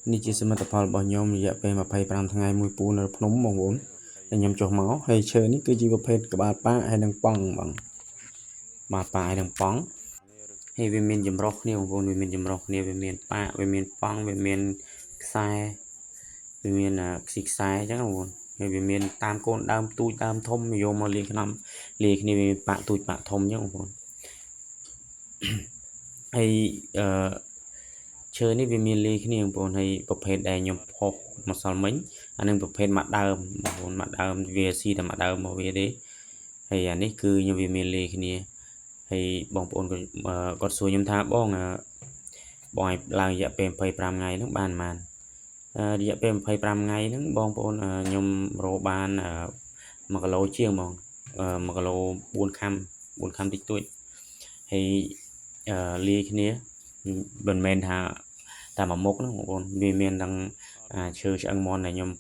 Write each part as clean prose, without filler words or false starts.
នេះជាសមិទ្ធផលរបស់ខ្ញុំរយៈពេល25ថ្ងៃមួយពូនៅភ្នំបងប្អូនតែខ្ញុំចុះមកហើយឈើនេះគឺជាប្រភេទក្បាលប៉ាហើយនឹងប៉ង់បងបាទប៉ាហើយនឹងប៉ង់ហើយវាមានចម្រុះគ្នាបងប្អូនវាមានចម្រុះគ្នាវាមានប៉ាវាមានប៉ង់វាមានខ្សែវាមានខ្សែអញ្ចឹងបងប្អូនហើយវាមានតាមកូនដើមទូចដើមធំយកមកលាយគ្នាវាមានប៉ាទូចប៉ាធំអញ្ចឹងបងប្អូនហើយឈើនេះវាមានលាយគ្នាបងប្អូនហើយប្រភេទដែលខ្ញុំផុសម្សិលមិញអានឹងប្រភេទមកដើមបងប្អូនមកដើមវាស៊ីតែមកដើមមកវាទេហើយអានេះគឺខ្ញុំវាមានលាយគ្នាហើយបងប្អូនគាត់សួរខ្ញុំថាបងឲ្យឡើងរយៈពេល25ថ្ងៃហ្នឹងបានប៉ុន្មានរយៈពេល25ថ្ងៃហ្នឹងបងប្អូនខ្ញុំរកបាន1គីឡូជាងហ្មង1គីឡូ4ខាំតិចតួចហើយលាយគ្នាមិនមែនថាតែមួយមុខហ្នឹងបងប្អូនវាមានទាំងឈើឆ្អឹងមន់ដែលខ្ញុំ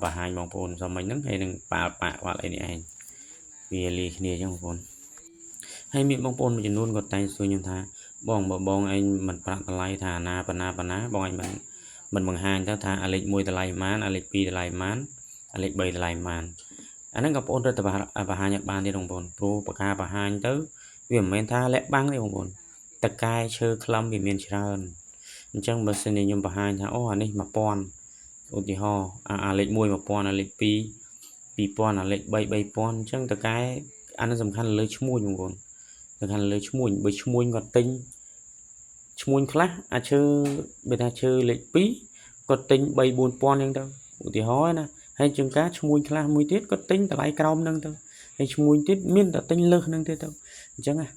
បង្ហាញបងប្អូនសមមិញហ្នឹងហើយនឹងប៉ាល់អីនេះឯងវាលាយគ្នាអញ្ចឹងបងប្អូនហើយមានបងប្អូនមួយចំនួនគាត់តែងសួរខ្ញុំថាបងបើបងឯងមិនប្រាក់តម្លៃថាណាប៉ុណ្ណាបងឯងមិនបង្ហាញទៅថាអាលេខ1តម្លៃប៉ុន្មានអាលេខ2តម្លៃប៉ុន្មានអាលេខ3តម្លៃប៉ុន្មានអាហ្នឹងបងប្អូនត្រូវតែបង្ហាញឲ្យបានទេបងប្អូនព្រោះប្រការបង្ហាញទៅវាមិនមែនថាលាក់បាំងទេបងប្អូនតកែឈើខ្លឹមវាមានច្រើនអញ្ចឹងបើសិនជាខ្ញុំបង្ហាញថាអូអានេះ1000ឧទាហរណ៍អាលេខ1 1000អាលេខ2 2000អាលេខ3 3000អញ្ចឹងតកែអានេះសំខាន់លើឈ្មួញបងប្អូនសំខាន់លើឈ្មួញបើឈ្មួញគាត់ទិញឈ្មួញខ្លះអាឈើបើថាឈើលេខ2គាត់ទិញ3 4000អញ្ចឹងទៅឧទាហរណ៍ណាហើយជាងការឈ្មួញខ្លះមួយទៀតគាត់ទិញតម្លៃក្រោមហ្នឹងទៅហើយឈ្មួញទៀតមានតែទិញលើសហ្នឹងទៀតទៅអញ្ចឹងណា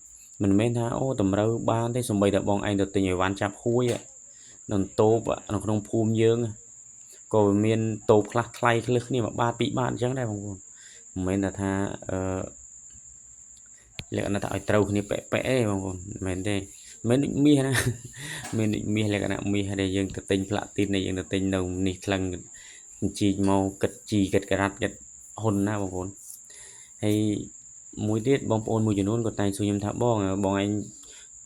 មិនមែនថាអូតម្រូវបានទេសំបីតែបងឯងទៅទិញអីវ៉ាន់ចាប់ហួយនៅតូបនៅក្នុងភូមិយើងក៏មានតូបខ្លះថ្លៃខ្លឹះគ្នា1 បាត 2 បាតអញ្ចឹងដែរបងប្អូនមិនមែនថាលក្ខណៈថាឲ្យត្រូវគ្នាប៉ែទេបងប្អូនមិនមែនទេមិនដូចមាសណាមានដូចមាសលក្ខណៈមាសដែលយើងទៅទិញផ្លាទីនដែលយើងទៅទិញនៅនេះថ្លឹងជីកមកគិតជីគិតការ៉ាត់គិតហ៊ុនណាបងប្អូនហើយមួយទៀតបងប្អូនមួយចំនួនក៏តែងសួរខ្ញុំថាបងឯង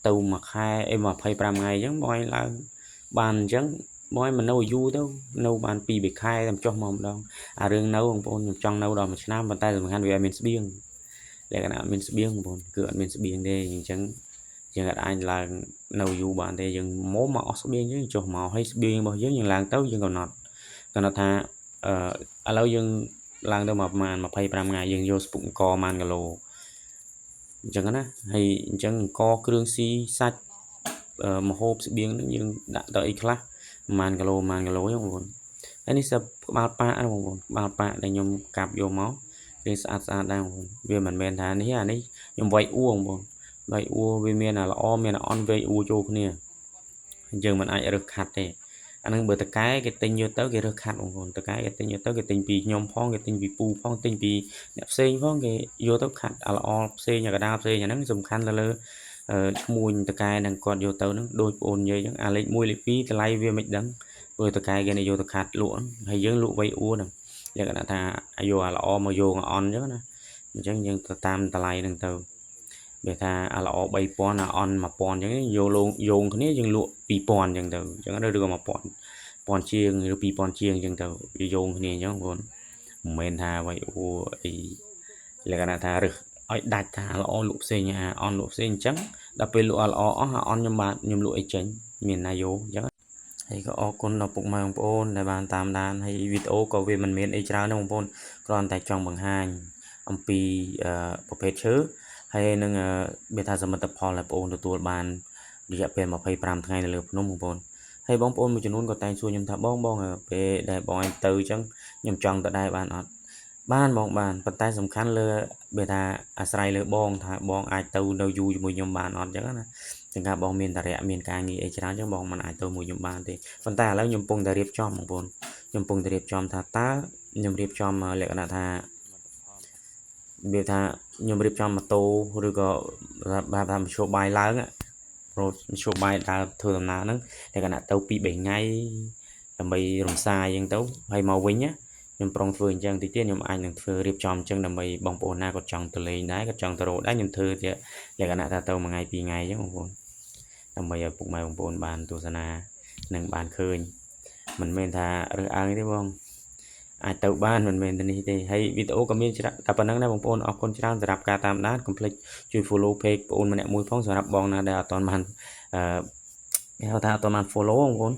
ទៅមួយខែ25ថ្ងៃអញ្ចឹងបងឯងឡើងបានអញ្ចឹងបងឯងមិននៅយូរទៅនៅបាន2 3ខែតែចុះមកម្ដងអារឿងនៅបងប្អូនខ្ញុំចង់នៅដល់1ឆ្នាំប៉ុន្តែសំខាន់វាអត់មានស្បៀងលក្ខណៈអត់មានស្បៀងបងប្អូនគឺអត់មានស្បៀងទេអញ្ចឹងយើងអាចឡើងនៅយូរបានទេយើងមកអស់ស្បៀងយើងចុះមកហើយស្បៀងរបស់យើងឡើងទៅយើងកំណត់ថាឥឡូវយើងឡើងទៅប្រហែល25ថ្ងៃយើងយកស្ពុកអង្គប៉ុន្មានគីឡូអញ្ចឹងណាហើយអញ្ចឹងអង្គគ្រឿងស៊ីសាច់ម្ហូបស្បៀងហ្នឹងយើងដាក់ទៅអីខ្លះប្រហែលគីឡូហ្នឹងបងប្អូនហើយនេះសិបក្បាលប៉ាបងប្អូនក្បាលប៉ាដែលខ្ញុំកាប់យកមកវាស្អាតដែរបងប្អូនវាមិនមែនថានេះអានេះខ្ញុំវាយអួបងប្អូនវាយអួវាមានល្អមានអន់វាយអួចូលគ្នាយើងមិនអាចរើសខាត់ទេអាហ្នឹងបើតកែគេទិញយកទៅគេរើសខាត់បងប្អូនតកែគេទិញយកទៅគេទិញពីខ្ញុំផងគេទិញពីពូផងទិញពីអ្នកផ្សេងផងគេយកទៅខាត់ល្អផ្សេងកដាលផ្សេងអាហ្នឹងសំខាន់ទៅលើឈ្មួញតកែនឹងគាត់យកទៅហ្នឹងដូចបងអូននិយាយអញ្ចឹងអាលេខ1លេខ2តម្លៃវាមិនដឹងព្រោះតកែគេយកទៅខាត់លក់ហើយយើងលក់វៃអួហ្នឹងលក្ខណៈថាយកអាល្អមកយកអន់អញ្ចឹងណាអញ្ចឹងយើងទៅតាមតម្លៃហ្នឹងទៅបើថាអាល្អ3000អាអន់1000អញ្ចឹងយោងគ្នាយើងលក់2000អញ្ចឹងទៅអញ្ចឹងឬក៏1000ជាងឬ2000ជាងអញ្ចឹងទៅវាយោងគ្នាអញ្ចឹងបងប្អូនមិនមែនថាវៃអួអីលក្ខណៈថារឹសឲ្យដាច់ថាល្អលក់ផ្សេងអាអន់លក់ផ្សេងអញ្ចឹងដល់ពេលលក់ល្អអស់អាអន់ខ្ញុំលក់អីចេញមានណាយោអញ្ចឹងហើយក៏អរគុណដល់ពុកម៉ែបងប្អូនដែលបានតាមដានហើយវីដេអូក៏វាមិនមានអីច្រើនទេបងប្អូនគ្រាន់តែចង់បង្ហាញអំពីប្រភេទឈើហើយនឹងវាថាសមិទ្ធផលដែលបងប្អូនទទួលបានរយៈពេល25ថ្ងៃនៅលើភ្នំបងប្អូនហើយបងប្អូនមួយចំនួនក៏តែងសួរខ្ញុំថាបងពេលដែលបងឯងទៅអញ្ចឹងខ្ញុំចង់ទៅដែរបានអត់បានបងបានប៉ុន្តែសំខាន់លើបើថាអាស្រ័យលើបងថាបងអាចទៅនៅយូរជាមួយខ្ញុំបានអត់អញ្ចឹងណាចឹងថាបងមានតារៈមានការងារអីច្រើនអញ្ចឹងបងមិនអាចទៅមួយខ្ញុំបានទេប៉ុន្តែឥឡូវខ្ញុំកំពុងតែរៀបចំបងប្អូនខ្ញុំកំពុងតែរៀបចំថាតើខ្ញុំរៀបចំលក្ខណៈថាវាថាខ្ញុំរៀបចំម៉ូតូឬក៏បែបថាមធ្យោបាយឡើងព្រោះមធ្យោបាយដើរធ្វើដំណើរហ្នឹងលក្ខណៈទៅ2 3ថ្ងៃដើម្បីរំសាយអញ្ចឹងទៅហើយមកវិញណាខ្ញុំប្រុងធ្វើអញ្ចឹងតិចទៀតខ្ញុំអាចនឹងធ្វើរៀបចំអញ្ចឹងដើម្បីបងប្អូនណាគាត់ចង់ទៅលេងដែរគាត់ចង់ទៅរកដែរខ្ញុំធ្វើជាលក្ខណៈថាទៅ1ថ្ងៃ2ថ្ងៃអញ្ចឹងបងប្អូនដើម្បីឲ្យពុកម៉ែបងប្អូនបានទស្សនានិងបានឃើញ mình men thà rửa ăn thế không ai tàu ban mình men này thì hay video có miếng chả tập năng này bông bồn ở con chảรับcả tam đát complete chui follow page bồn mình mui phongรับbong là đã toàn man theo ta toàn man follow bông bồn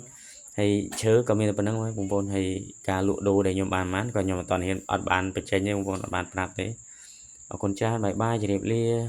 hay chớ có miếng tập năng ấy bông bồn hay cả lụa đồ để nhom bàn mán còn nhom toàn hiện ở bàn bị chơi như bông bồn ở bàn prap thế ở con chả bye bye chỉ đẹp lia